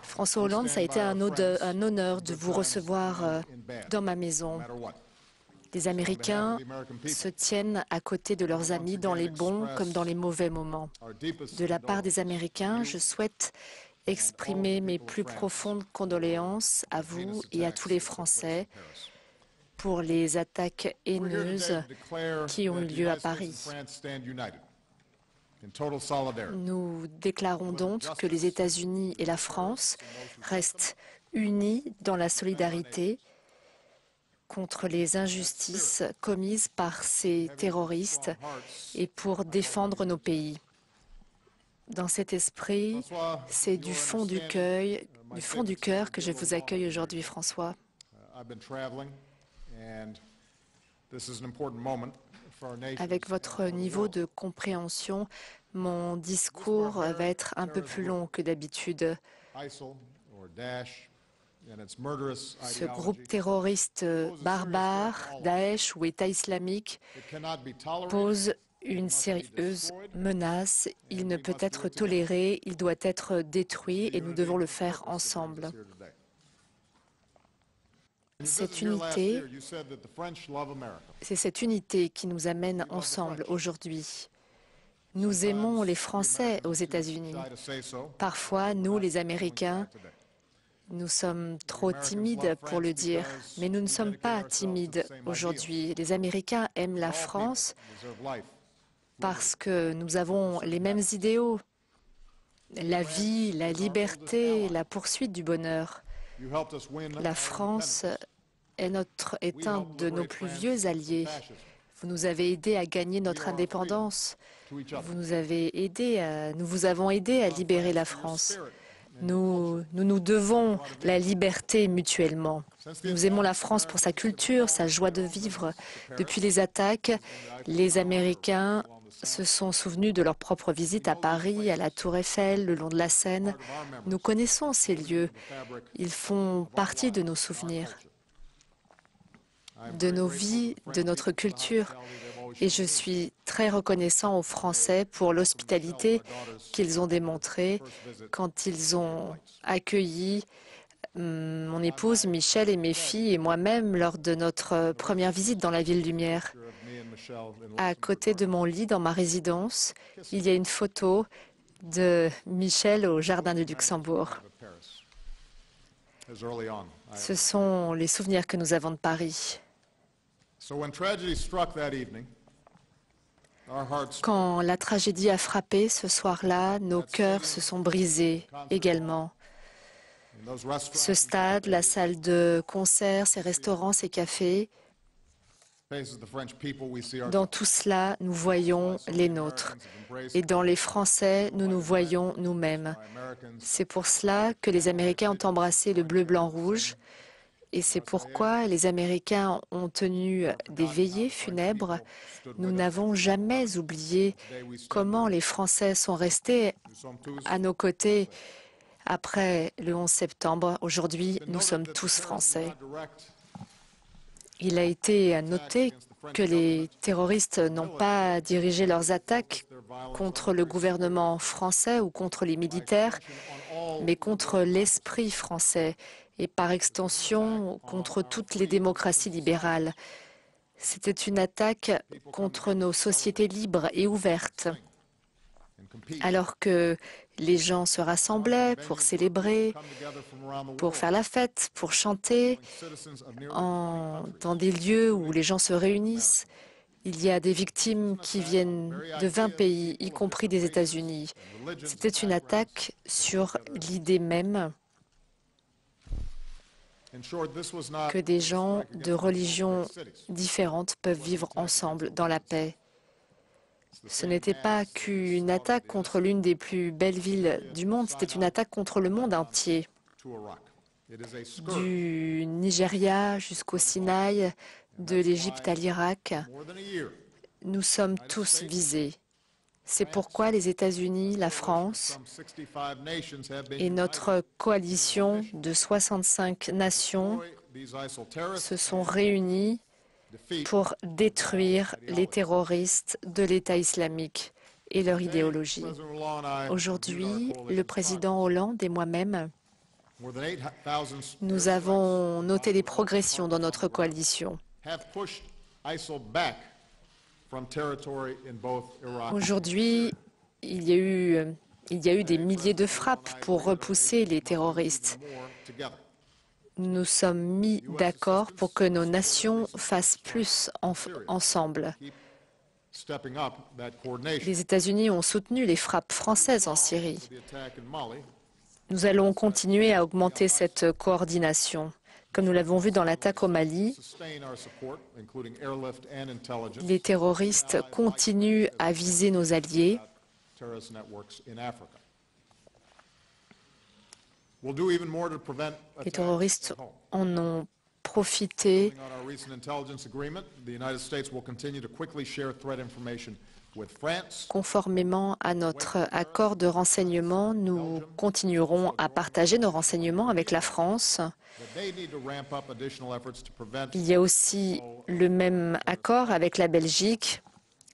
François Hollande, ça a été un honneur de vous recevoir dans ma maison. Les Américains se tiennent à côté de leurs amis dans les bons comme dans les mauvais moments. De la part des Américains, je souhaite exprimer mes plus profondes condoléances à vous et à tous les Français pour les attaques haineuses qui ont eu lieu à Paris. Nous déclarons donc que les États-Unis et la France restent unis dans la solidarité contre les injustices commises par ces terroristes et pour défendre nos pays. Dans cet esprit, c'est du fond du cœur que je vous accueille aujourd'hui, François. Avec votre niveau de compréhension, mon discours va être un peu plus long que d'habitude. Ce groupe terroriste barbare, Daesh ou État islamique, pose une sérieuse menace. Il ne peut être toléré, il doit être détruit et nous devons le faire ensemble. C'est cette unité qui nous amène ensemble aujourd'hui. Nous aimons les Français aux États-Unis. Parfois, nous, les Américains, nous sommes trop timides pour le dire, mais nous ne sommes pas timides aujourd'hui. Les Américains aiment la France parce que nous avons les mêmes idéaux. La vie, la liberté, la poursuite du bonheur. La France est un de nos plus vieux alliés. Vous nous avez aidés à gagner notre indépendance. Nous vous avons aidé à libérer la France. Nous nous devons la liberté mutuellement. Nous aimons la France pour sa culture, sa joie de vivre. Depuis les attaques, les Américains se sont souvenus de leur propre visite à Paris, à la Tour Eiffel, le long de la Seine. Nous connaissons ces lieux. Ils font partie de nos souvenirs, de nos vies, de notre culture. Et je suis très reconnaissant aux Français pour l'hospitalité qu'ils ont démontrée quand ils ont accueilli mon épouse Michel et mes filles et moi-même lors de notre première visite dans la Ville Lumière. À côté de mon lit, dans ma résidence, il y a une photo de Michel au Jardin du Luxembourg. Ce sont les souvenirs que nous avons de Paris. Quand la tragédie a frappé ce soir-là, nos cœurs se sont brisés également. Ce stade, la salle de concert, ces restaurants, ces cafés, dans tout cela, nous voyons les nôtres. Et dans les Français, nous nous voyons nous-mêmes. C'est pour cela que les Américains ont embrassé le bleu, blanc, rouge. Et c'est pourquoi les Américains ont tenu des veillées funèbres. Nous n'avons jamais oublié comment les Français sont restés à nos côtés après le 11 septembre. Aujourd'hui, nous sommes tous Français. Il a été noté que les terroristes n'ont pas dirigé leurs attaques contre le gouvernement français ou contre les militaires, mais contre l'esprit français et par extension contre toutes les démocraties libérales. C'était une attaque contre nos sociétés libres et ouvertes. Alors que les gens se rassemblaient pour célébrer, pour faire la fête, pour chanter, dans des lieux où les gens se réunissent, il y a des victimes qui viennent de 20 pays, y compris des États-Unis. C'était une attaque sur l'idée même que des gens de religions différentes peuvent vivre ensemble dans la paix. Ce n'était pas qu'une attaque contre l'une des plus belles villes du monde, c'était une attaque contre le monde entier. Du Nigeria jusqu'au Sinaï, de l'Égypte à l'Irak, nous sommes tous visés. C'est pourquoi les États-Unis, la France et notre coalition de 65 nations se sont réunis pour détruire les terroristes de l'État islamique. et leur idéologie. Aujourd'hui, le président Hollande et moi-même, nous avons noté des progressions dans notre coalition. Aujourd'hui, il y a eu des milliers de frappes pour repousser les terroristes. Nous sommes mis d'accord pour que nos nations fassent plus ensemble. Les États-Unis ont soutenu les frappes françaises en Syrie. Nous allons continuer à augmenter cette coordination. Comme nous l'avons vu dans l'attaque au Mali, les terroristes continuent à viser nos alliés. Les terroristes en ont profité. Conformément à notre accord de renseignement, nous continuerons à partager nos renseignements avec la France. Il y a aussi le même accord avec la Belgique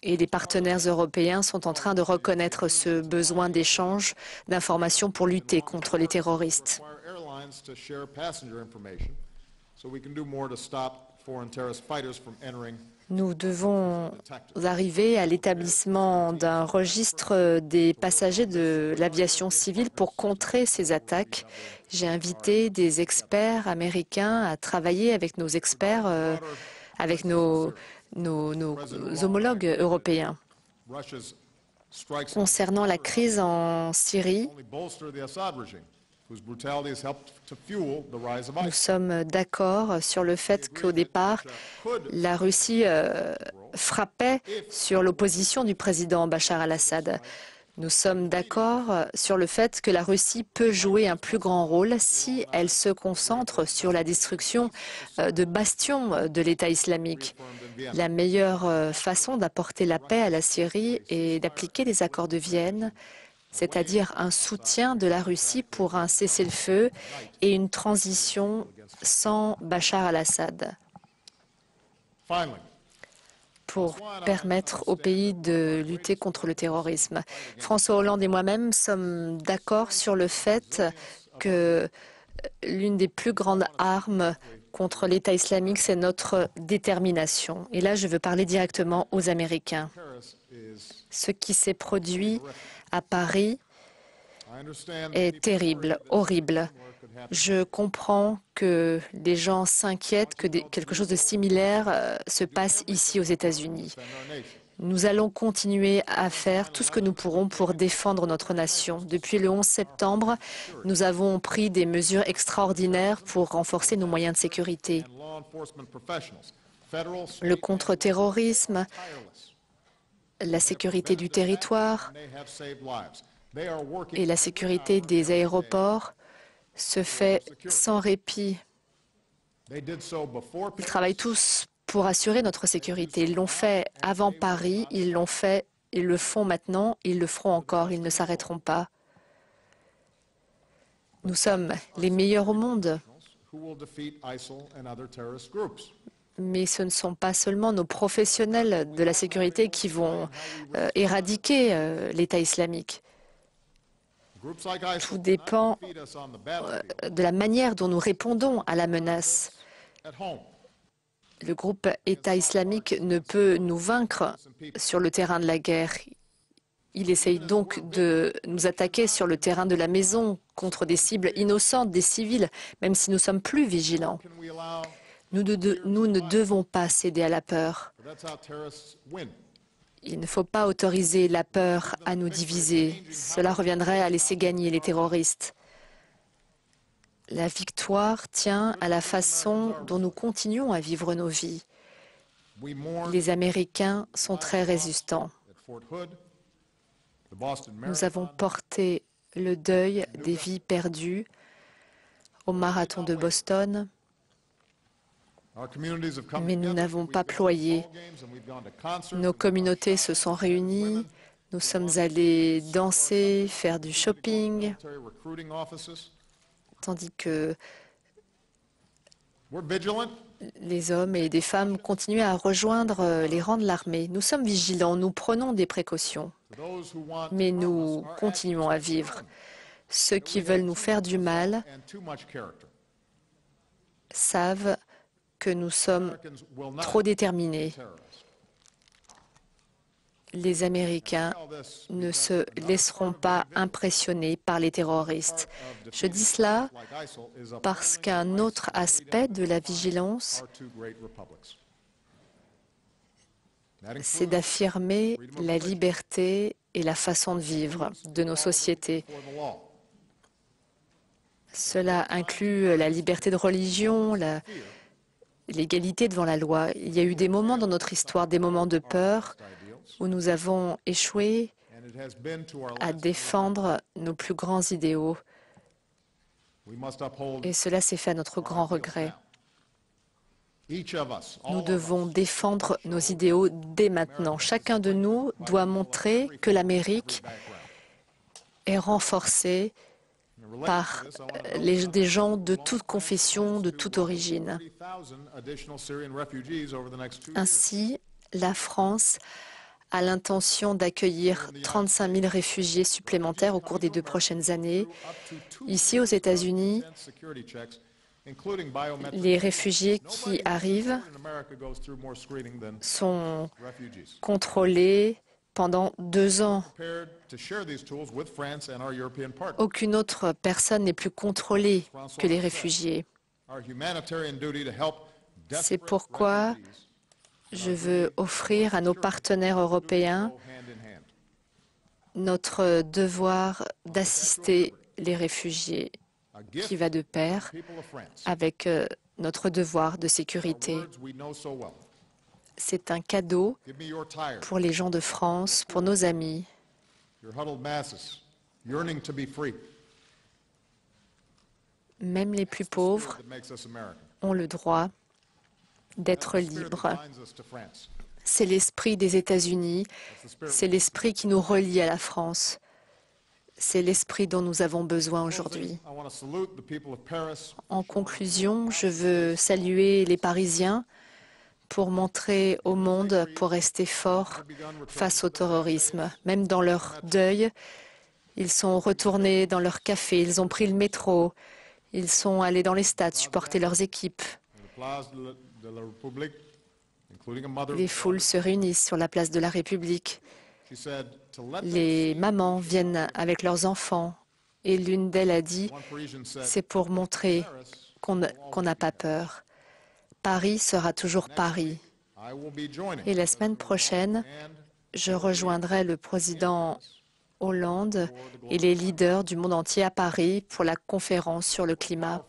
et les partenaires européens sont en train de reconnaître ce besoin d'échange d'informations pour lutter contre les terroristes. Nous devons arriver à l'établissement d'un registre des passagers de l'aviation civile pour contrer ces attaques. J'ai invité des experts américains à travailler avec nos experts, avec nos homologues européens. Concernant la crise en Syrie, nous sommes d'accord sur le fait qu'au départ, la Russie frappait sur l'opposition du président Bachar al-Assad. Nous sommes d'accord sur le fait que la Russie peut jouer un plus grand rôle si elle se concentre sur la destruction de bastions de l'État islamique. La meilleure façon d'apporter la paix à la Syrie est d'appliquer les accords de Vienne, c'est-à-dire un soutien de la Russie pour un cessez-le-feu et une transition sans Bachar al-Assad, pour permettre au pays de lutter contre le terrorisme. François Hollande et moi-même sommes d'accord sur le fait que l'une des plus grandes armes contre l'État islamique, c'est notre détermination. Et là, je veux parler directement aux Américains. Ce qui s'est produit à Paris est terrible, horrible. Je comprends que les gens s'inquiètent que quelque chose de similaire se passe ici aux États-Unis. Nous allons continuer à faire tout ce que nous pourrons pour défendre notre nation. Depuis le 11 septembre, nous avons pris des mesures extraordinaires pour renforcer nos moyens de sécurité. Le contre-terrorisme, la sécurité du territoire et la sécurité des aéroports se fait sans répit. Ils travaillent tous pour assurer notre sécurité. Ils l'ont fait avant Paris, ils l'ont fait, ils le font maintenant, ils le feront encore, ils ne s'arrêteront pas. Nous sommes les meilleurs au monde. Mais ce ne sont pas seulement nos professionnels de la sécurité qui vont éradiquer l'État islamique. Tout dépend de la manière dont nous répondons à la menace. Le groupe État islamique ne peut nous vaincre sur le terrain de la guerre. Il essaye donc de nous attaquer sur le terrain de la maison contre des cibles innocentes, des civils, même si nous sommes plus vigilants. Nous ne devons pas céder à la peur. Il ne faut pas autoriser la peur à nous diviser. Cela reviendrait à laisser gagner les terroristes. La victoire tient à la façon dont nous continuons à vivre nos vies. Les Américains sont très résistants. Nous avons porté le deuil des vies perdues au marathon de Boston, mais nous n'avons pas ployé. Nos communautés se sont réunies, nous sommes allés danser, faire du shopping, tandis que les hommes et des femmes continuaient à rejoindre les rangs de l'armée. Nous sommes vigilants, nous prenons des précautions. mais nous continuons à vivre. Ceux qui veulent nous faire du mal savent que nous sommes trop déterminés. Les Américains ne se laisseront pas impressionner par les terroristes. Je dis cela parce qu'un autre aspect de la vigilance, c'est d'affirmer la liberté et la façon de vivre de nos sociétés. Cela inclut la liberté de religion, l'égalité devant la loi. Il y a eu des moments dans notre histoire, des moments de peur, où nous avons échoué à défendre nos plus grands idéaux. Et cela s'est fait à notre grand regret. Nous devons défendre nos idéaux dès maintenant. Chacun de nous doit montrer que l'Amérique est renforcée par des gens de toute confession, de toute origine. Ainsi, la France a l'intention d'accueillir 35 000 réfugiés supplémentaires au cours des 2 prochaines années. Ici, aux États-Unis, les réfugiés qui arrivent sont contrôlés pendant 2 ans. Aucune autre personne n'est plus contrôlée que les réfugiés. C'est pourquoi je veux offrir à nos partenaires européens notre devoir d'assister les réfugiés, qui va de pair avec notre devoir de sécurité. C'est un cadeau pour les gens de France, pour nos amis. Même les plus pauvres ont le droit d'être libres. C'est l'esprit des États-Unis, c'est l'esprit qui nous relie à la France. C'est l'esprit dont nous avons besoin aujourd'hui. En conclusion, je veux saluer les Parisiens pour montrer au monde, pour rester forts face au terrorisme. Même dans leur deuil, ils sont retournés dans leur café, ils ont pris le métro, ils sont allés dans les stades supporter leurs équipes. Les foules se réunissent sur la place de la République. Les mamans viennent avec leurs enfants. Et l'une d'elles a dit, c'est pour montrer qu'on n'a pas peur. Paris sera toujours Paris. Et la semaine prochaine, je rejoindrai le président Hollande et les leaders du monde entier à Paris pour la conférence sur le climat.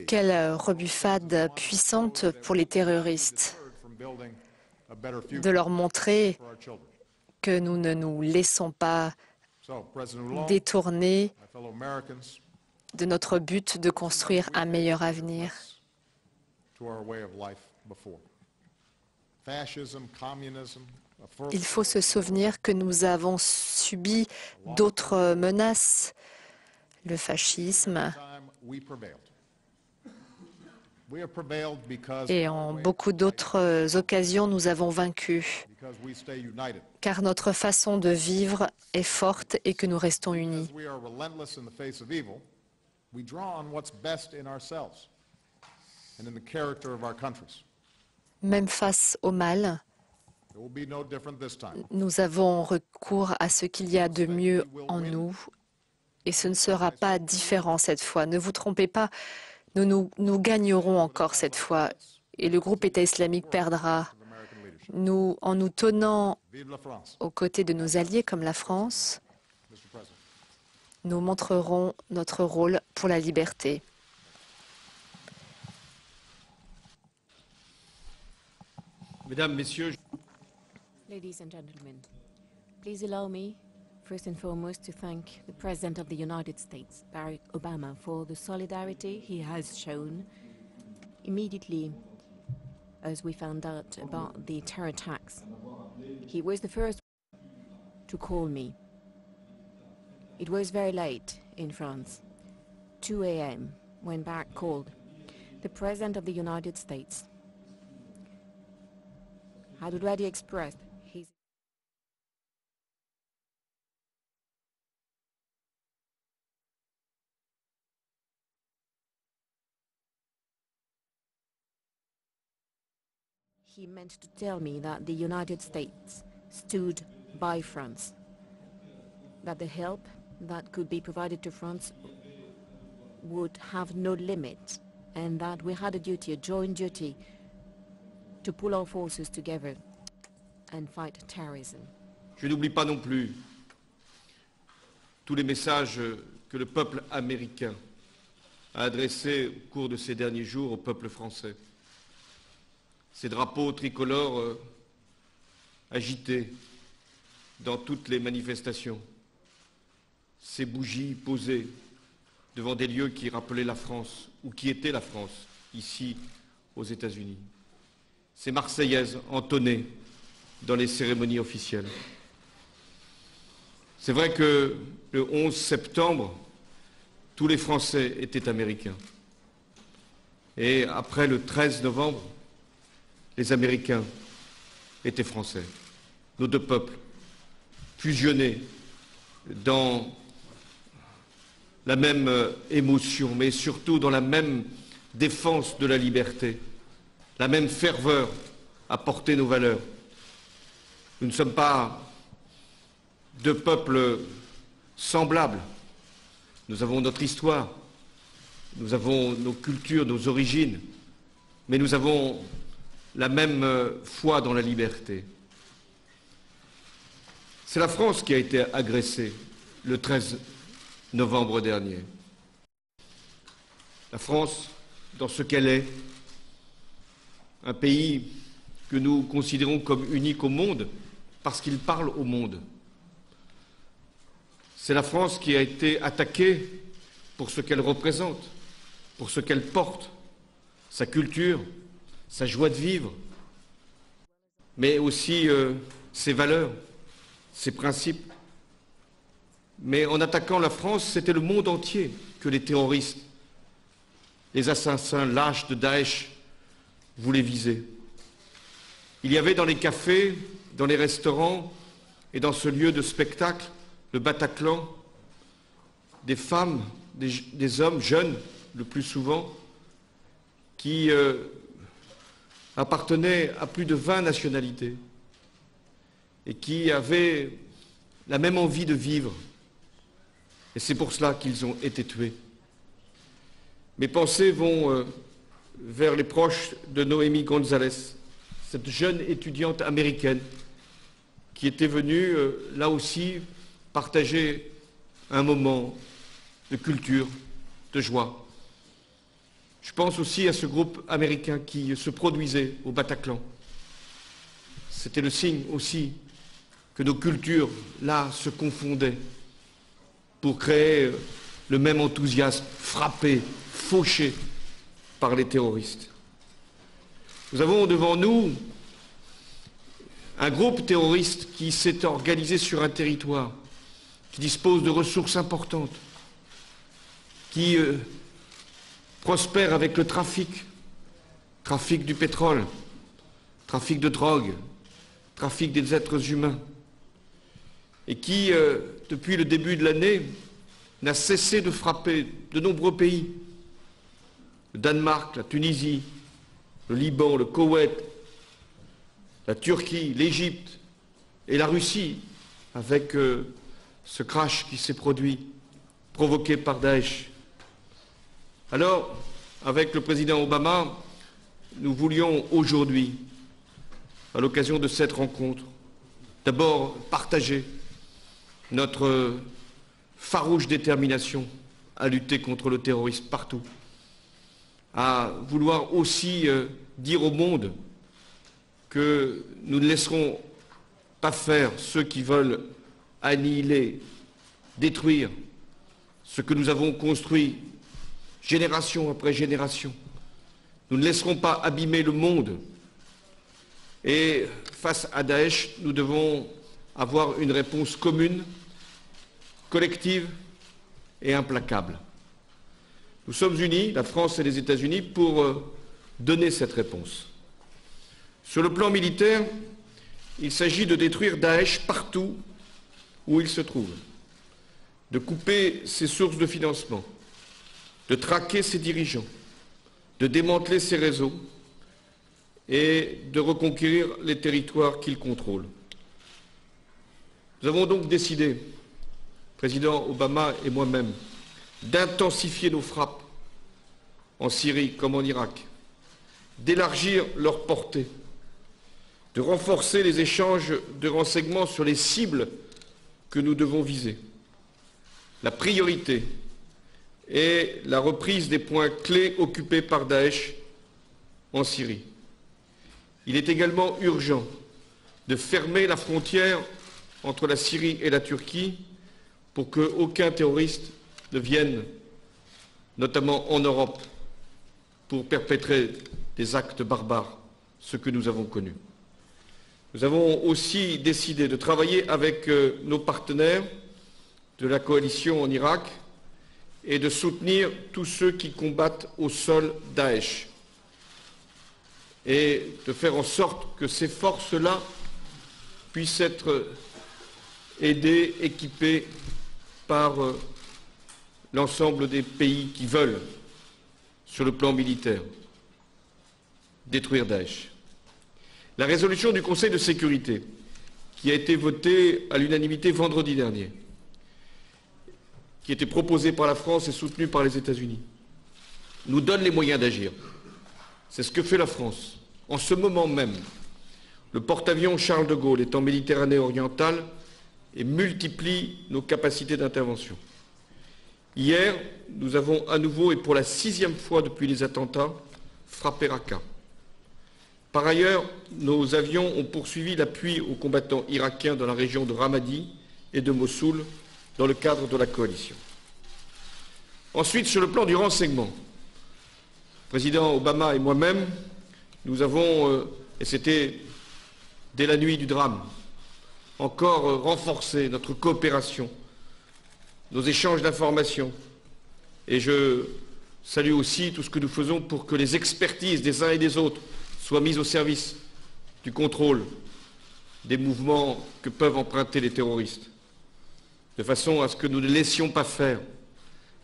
Quelle rebuffade puissante pour les terroristes de leur montrer que nous ne nous laissons pas détourner de notre but de construire un meilleur avenir. Il faut se souvenir que nous avons subi d'autres menaces, le fascisme, et en beaucoup d'autres occasions, nous avons vaincu, car notre façon de vivre est forte et que nous restons unis. Même face au mal, nous avons recours à ce qu'il y a de mieux en nous, et ce ne sera pas différent cette fois. Ne vous trompez pas, nous gagnerons encore cette fois, et le groupe État islamique perdra. En nous tenant aux côtés de nos alliés comme la France, nous montrerons notre rôle pour la liberté. Mesdames, Messieurs, Ladies and gentlemen, please allow me, first and foremost, to thank the President of the United States, Barack Obama, for the solidarity he has shown immediately as we found out about the terror attacks. He was the first to call me. It was very late in France, 2 a.m., when Barack called. The President of the United States had already expressed his He meant to tell me that the United States stood by France, that the help that could be provided to France would have no limit, and that we had a duty, a joint duty, to pull our forces together and fight terrorism. Je n'oublie pas non plus tous les messages que le peuple américain a adressés au cours de ces derniers jours au peuple français. Ces drapeaux tricolores agités dans toutes les manifestations, ces bougies posées devant des lieux qui rappelaient la France, ou qui étaient la France, ici aux États-Unis, ces Marseillaises entonnées dans les cérémonies officielles. C'est vrai que le 11 septembre, tous les Français étaient américains. Et après le 13 novembre, les Américains étaient français. Nos deux peuples, fusionnés dans la même émotion, mais surtout dans la même défense de la liberté, la même ferveur à porter nos valeurs. Nous ne sommes pas deux peuples semblables. Nous avons notre histoire, nous avons nos cultures, nos origines, mais nous avons la même foi dans la liberté. C'est la France qui a été agressée le 13 novembre dernier. La France, dans ce qu'elle est, un pays que nous considérons comme unique au monde parce qu'il parle au monde. C'est la France qui a été attaquée pour ce qu'elle représente, pour ce qu'elle porte, sa culture, sa joie de vivre, mais aussi ses valeurs, ses principes. Mais en attaquant la France, c'était le monde entier que les terroristes, les assassins lâches de Daesh voulaient viser. Il y avait dans les cafés, dans les restaurants et dans ce lieu de spectacle, le Bataclan, des femmes, des hommes jeunes, le plus souvent, qui appartenaient à plus de 20 nationalités et qui avaient la même envie de vivre. Et c'est pour cela qu'ils ont été tués. Mes pensées vont vers les proches de Noémie González, cette jeune étudiante américaine qui était venue, là aussi, partager un moment de culture, de joie. Je pense aussi à ce groupe américain qui se produisait au Bataclan. C'était le signe aussi que nos cultures, là, se confondaient pour créer le même enthousiasme frappé, fauché par les terroristes. Nous avons devant nous un groupe terroriste qui s'est organisé sur un territoire, qui dispose de ressources importantes, qui prospère avec le trafic du pétrole, trafic de drogue, trafic des êtres humains, et qui, depuis le début de l'année, n'a cessé de frapper de nombreux pays, le Danemark, la Tunisie, le Liban, le Koweït, la Turquie, l'Égypte et la Russie, avec ce crash qui s'est produit, provoqué par Daesh. Alors, avec le président Obama, nous voulions aujourd'hui, à l'occasion de cette rencontre, d'abord partager notre farouche détermination à lutter contre le terrorisme partout, à vouloir aussi dire au monde que nous ne laisserons pas faire ceux qui veulent annihiler, détruire ce que nous avons construit génération après génération. Nous ne laisserons pas abîmer le monde. Et face à Daesh, nous devons avoir une réponse commune, collective et implacable. Nous sommes unis, la France et les États-Unis, pour donner cette réponse. Sur le plan militaire, il s'agit de détruire Daesh partout où il se trouve, de couper ses sources de financement, de traquer ses dirigeants, de démanteler ses réseaux et de reconquérir les territoires qu'il contrôle. Nous avons donc décidé, président Obama et moi-même, d'intensifier nos frappes en Syrie comme en Irak, d'élargir leur portée, de renforcer les échanges de renseignements sur les cibles que nous devons viser. La priorité est la reprise des points clés occupés par Daesh en Syrie. Il est également urgent de fermer la frontière entre la Syrie et la Turquie pour qu'aucun terroriste ne vienne, notamment en Europe, pour perpétrer des actes barbares, ce que nous avons connu. Nous avons aussi décidé de travailler avec nos partenaires de la coalition en Irak et de soutenir tous ceux qui combattent au sol Daesh et de faire en sorte que ces forces-là puissent être aidées, équipées par l'ensemble des pays qui veulent, sur le plan militaire, détruire Daesh. La résolution du Conseil de sécurité, qui a été votée à l'unanimité vendredi dernier, qui était proposée par la France et soutenue par les États-Unis, nous donne les moyens d'agir. C'est ce que fait la France. En ce moment même, le porte-avions Charles de Gaulle est en Méditerranée orientale et multiplie nos capacités d'intervention. Hier, nous avons à nouveau, et pour la 6e fois depuis les attentats, frappé Raqqa. Par ailleurs, nos avions ont poursuivi l'appui aux combattants irakiens dans la région de Ramadi et de Mossoul dans le cadre de la coalition. Ensuite, sur le plan du renseignement, le président Obama et moi-même, nous avons, et c'était dès la nuit du drame, encore renforcé notre coopération, nos échanges d'informations. Et je salue aussi tout ce que nous faisons pour que les expertises des uns et des autres soient mises au service du contrôle des mouvements que peuvent emprunter les terroristes, de façon à ce que nous ne les laissions pas faire.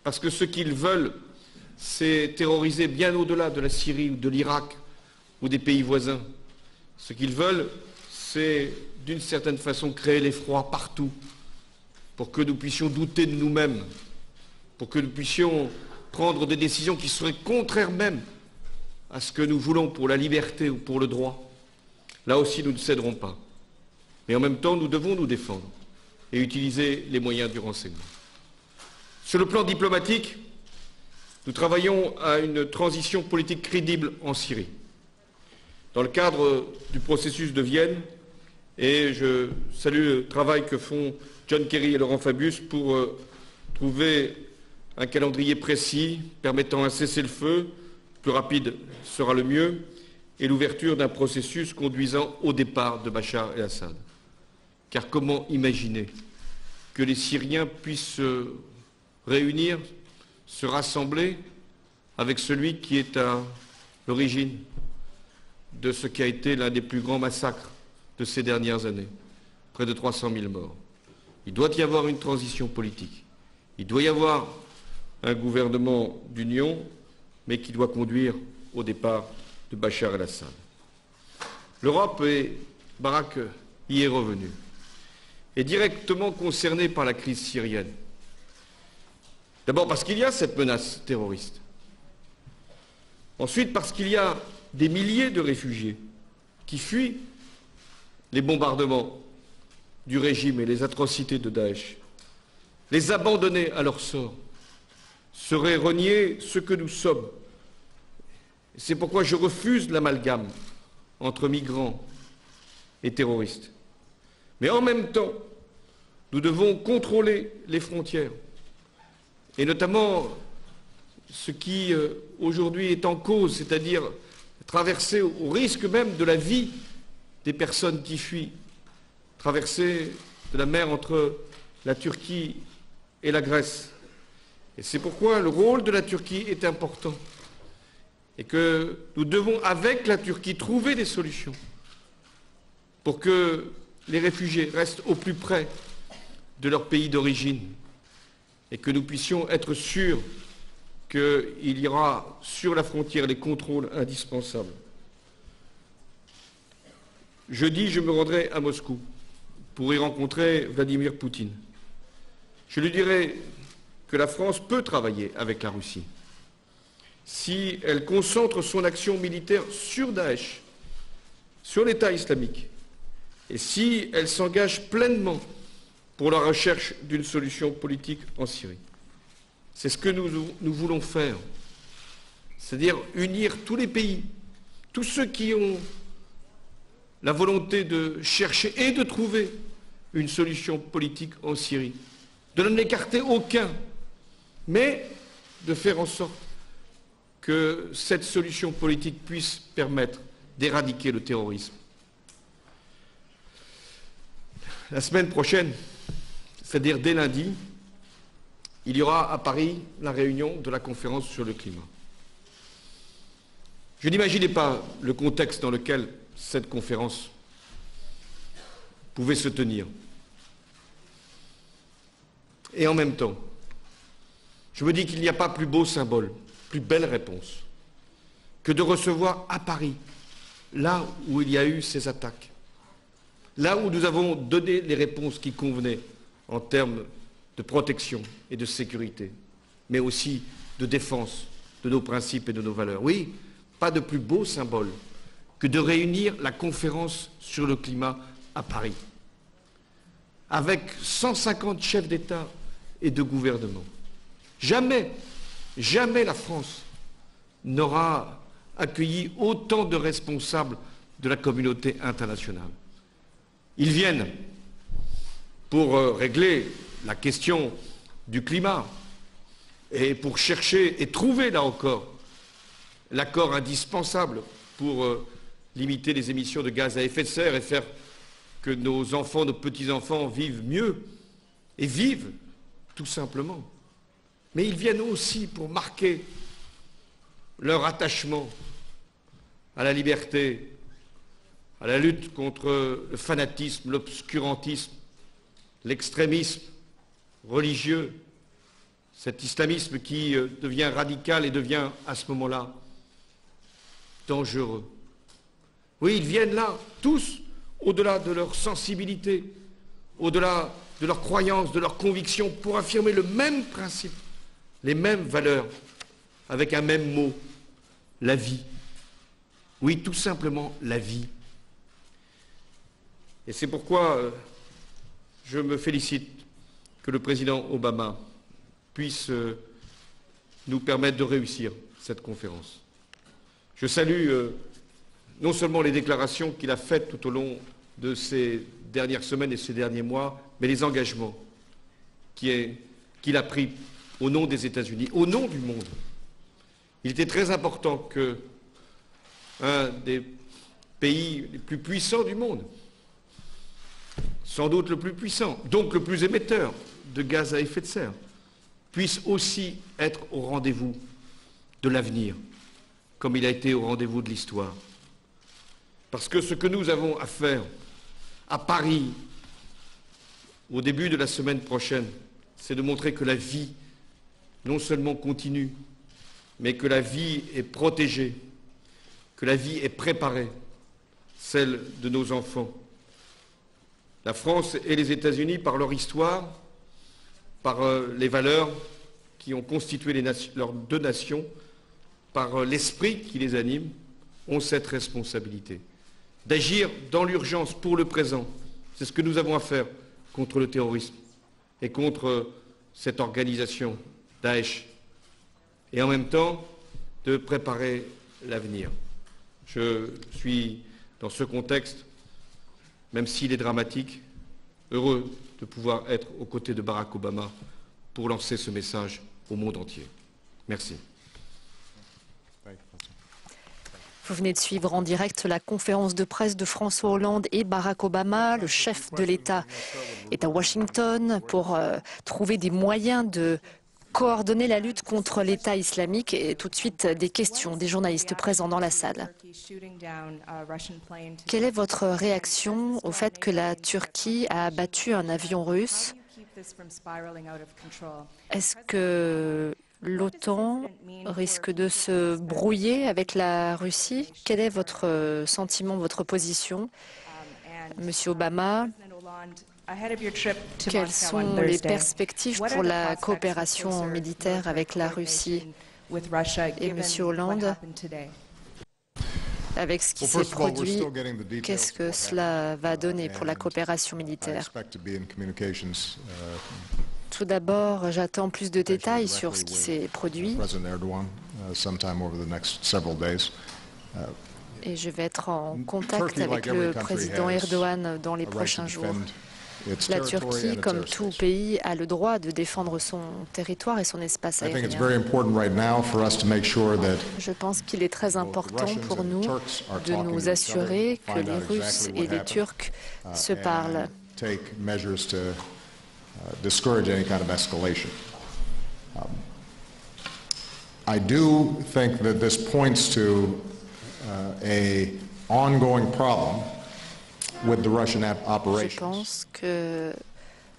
Parce que ce qu'ils veulent, c'est terroriser bien au-delà de la Syrie ou de l'Irak ou des pays voisins. Ce qu'ils veulent, c'est d'une certaine façon créer l'effroi partout, pour que nous puissions douter de nous-mêmes, pour que nous puissions prendre des décisions qui seraient contraires même à ce que nous voulons pour la liberté ou pour le droit. Là aussi, nous ne céderons pas. Mais en même temps, nous devons nous défendre et utiliser les moyens du renseignement. Sur le plan diplomatique, nous travaillons à une transition politique crédible en Syrie. Dans le cadre du processus de Vienne, et je salue le travail que font John Kerry et Laurent Fabius pour trouver un calendrier précis permettant un cessez-le-feu, plus rapide sera le mieux, et l'ouverture d'un processus conduisant au départ de Bachar el-Assad. Car comment imaginer que les Syriens puissent se réunir, se rassembler avec celui qui est à l'origine de ce qui a été l'un des plus grands massacres de ces dernières années, près de 300 000 morts. Il doit y avoir une transition politique. Il doit y avoir un gouvernement d'union, mais qui doit conduire au départ de Bachar el-Assad. L'Europe, et Barak y est revenu, est directement concernée par la crise syrienne. D'abord parce qu'il y a cette menace terroriste. Ensuite parce qu'il y a des milliers de réfugiés qui fuient les bombardements du régime et les atrocités de Daesh. Les abandonner à leur sort serait renier ce que nous sommes. C'est pourquoi je refuse l'amalgame entre migrants et terroristes. Mais en même temps, nous devons contrôler les frontières, et notamment ce qui aujourd'hui est en cause, c'est-à-dire traverser au risque même de la vie des personnes qui fuient, traverser de la mer entre la Turquie et la Grèce. Et c'est pourquoi le rôle de la Turquie est important et que nous devons, avec la Turquie, trouver des solutions pour que les réfugiés restent au plus près de leur pays d'origine et que nous puissions être sûrs qu'il y aura sur la frontière les contrôles indispensables. Jeudi, je me rendrai à Moscou pour y rencontrer Vladimir Poutine. Je lui dirai que la France peut travailler avec la Russie si elle concentre son action militaire sur Daesh, sur l'État islamique, et si elle s'engage pleinement pour la recherche d'une solution politique en Syrie. C'est ce que nous voulons faire, c'est-à-dire unir tous les pays, tous ceux qui ont la volonté de chercher et de trouver une solution politique en Syrie, de n'en écarter aucun, mais de faire en sorte que cette solution politique puisse permettre d'éradiquer le terrorisme. La semaine prochaine, c'est-à-dire dès lundi, il y aura à Paris la réunion de la conférence sur le climat. Je n'imaginais pas le contexte dans lequel cette conférence pouvait se tenir. Et en même temps, je me dis qu'il n'y a pas plus beau symbole, plus belle réponse, que de recevoir à Paris, là où il y a eu ces attaques, là où nous avons donné les réponses qui convenaient en termes de protection et de sécurité, mais aussi de défense de nos principes et de nos valeurs. Oui, pas de plus beau symbole que de réunir la conférence sur le climat à Paris, avec 150 chefs d'État et de gouvernement. Jamais, jamais la France n'aura accueilli autant de responsables de la communauté internationale. Ils viennent pour régler la question du climat et pour chercher et trouver, là encore, l'accord indispensable pour limiter les émissions de gaz à effet de serre et faire que nos enfants, nos petits-enfants vivent mieux et vivent tout simplement. Mais ils viennent aussi pour marquer leur attachement à la liberté, à la lutte contre le fanatisme, l'obscurantisme, l'extrémisme religieux, cet islamisme qui devient radical et devient à ce moment-là dangereux. Oui, ils viennent là, tous, au-delà de leur sensibilité, au-delà de leurs croyances, de leurs convictions, pour affirmer le même principe, les mêmes valeurs, avec un même mot, la vie. Oui, tout simplement la vie. Et c'est pourquoi je me félicite que le président Obama puisse nous permettre de réussir cette conférence. Je salue non seulement les déclarations qu'il a faites tout au long de ces dernières semaines et ces derniers mois, mais les engagements qu'il a pris au nom des États-Unis, au nom du monde. Il était très important que un des pays les plus puissants du monde, sans doute le plus puissant, donc le plus émetteur de gaz à effet de serre, puisse aussi être au rendez-vous de l'avenir, comme il a été au rendez-vous de l'histoire. Parce que ce que nous avons à faire à Paris, au début de la semaine prochaine, c'est de montrer que la vie non seulement continue, mais que la vie est protégée, que la vie est préparée, celle de nos enfants. La France et les États-Unis, par leur histoire, par les valeurs qui ont constitué leurs deux nations, par l'esprit qui les anime, ont cette responsabilité d'agir dans l'urgence pour le présent. C'est ce que nous avons à faire contre le terrorisme et contre cette organisation Daesh, et en même temps de préparer l'avenir. Je suis, dans ce contexte, même s'il est dramatique, heureux de pouvoir être aux côtés de Barack Obama pour lancer ce message au monde entier. Merci. Vous venez de suivre en direct la conférence de presse de François Hollande et Barack Obama. Le chef de l'État est à Washington pour trouver des moyens de coordonner la lutte contre l'État islamique. Et tout de suite, des questions des journalistes présents dans la salle. Quelle est votre réaction au fait que la Turquie a abattu un avion russe? Est-ce que l'OTAN risque de se brouiller avec la Russie? Quel est votre sentiment, votre position? Monsieur Obama, quelles sont les perspectives pour la coopération militaire avec la Russie? Et Monsieur Hollande, avec ce qui s'est produit, qu'est-ce que cela va donner pour la coopération militaire? Tout d'abord, j'attends plus de détails sur ce qui s'est produit. Et je vais être en contact avec le président Erdogan dans les prochains jours. La Turquie, comme tout pays, a le droit de défendre son territoire et son espace aérien. Je pense qu'il est très important pour nous de nous assurer que les Russes et les Turcs se parlent. Discourage any kind of escalation. I do think that this points to a ongoing problem with the Russian operation. Je pense que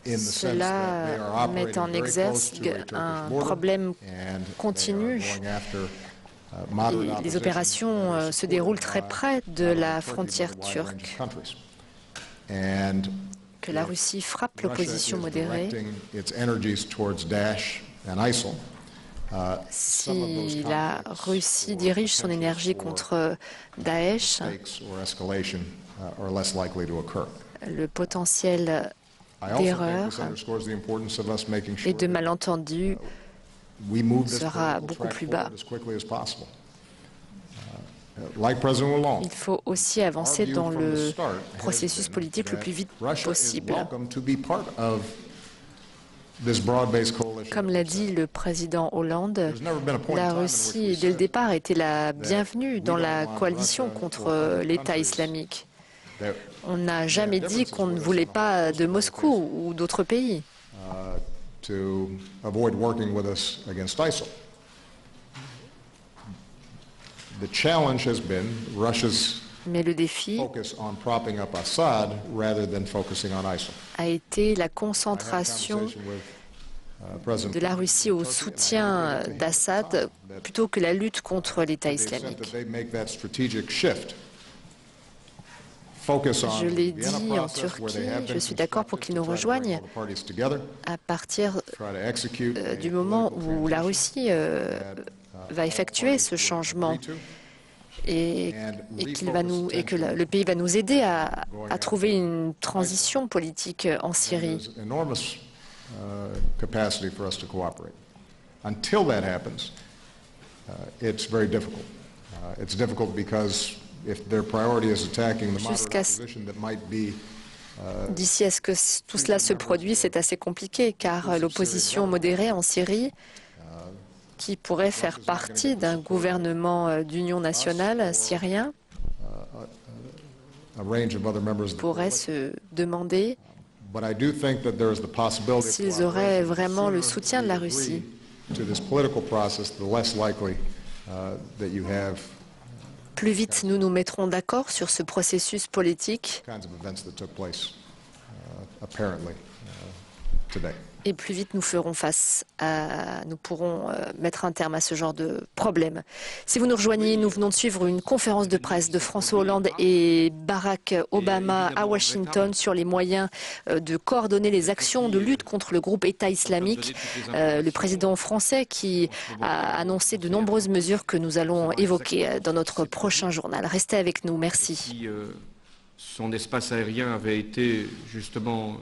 cela met en exergue un problème continu. Les opérations se déroulent très près de la frontière turque. Que la Russie frappe l'opposition modérée. Si la Russie dirige son énergie contre Daesh, le potentiel d'erreur et de malentendus sera beaucoup plus bas. Il faut aussi avancer dans le processus politique le plus vite possible. Comme l'a dit le président Hollande, la Russie, dès le départ, était la bienvenue dans la coalition contre l'État islamique. On n'a jamais dit qu'on ne voulait pas de Moscou ou d'autres pays. Mais le défi a été la concentration de la Russie au soutien d'Assad plutôt que la lutte contre l'État islamique. Je l'ai dit en Turquie, je suis d'accord pour qu'ils nous rejoignent à partir du moment où la Russie va effectuer ce changement et que le pays va nous aider à trouver une transition politique en Syrie. Until that happens, it's very difficult. It's difficult because if their priority is attacking the moderate opposition that might be D'ici à ce que tout cela se produise, c'est assez compliqué, car l'opposition modérée en Syrie, qui pourrait faire partie d'un gouvernement d'union nationale syrien, pourrait se demander s'ils auraient vraiment le soutien de la Russie. Plus vite nous nous mettrons d'accord sur ce processus politique, et plus vite nous pourrons mettre un terme à ce genre de problème. Si vous nous rejoignez, nous venons de suivre une conférence de presse de François Hollande et Barack Obama à Washington sur les moyens de coordonner les actions de lutte contre le groupe État islamique. Le président français qui a annoncé de nombreuses mesures que nous allons évoquer dans notre prochain journal. Restez avec nous, merci. Son espace aérien avait été justement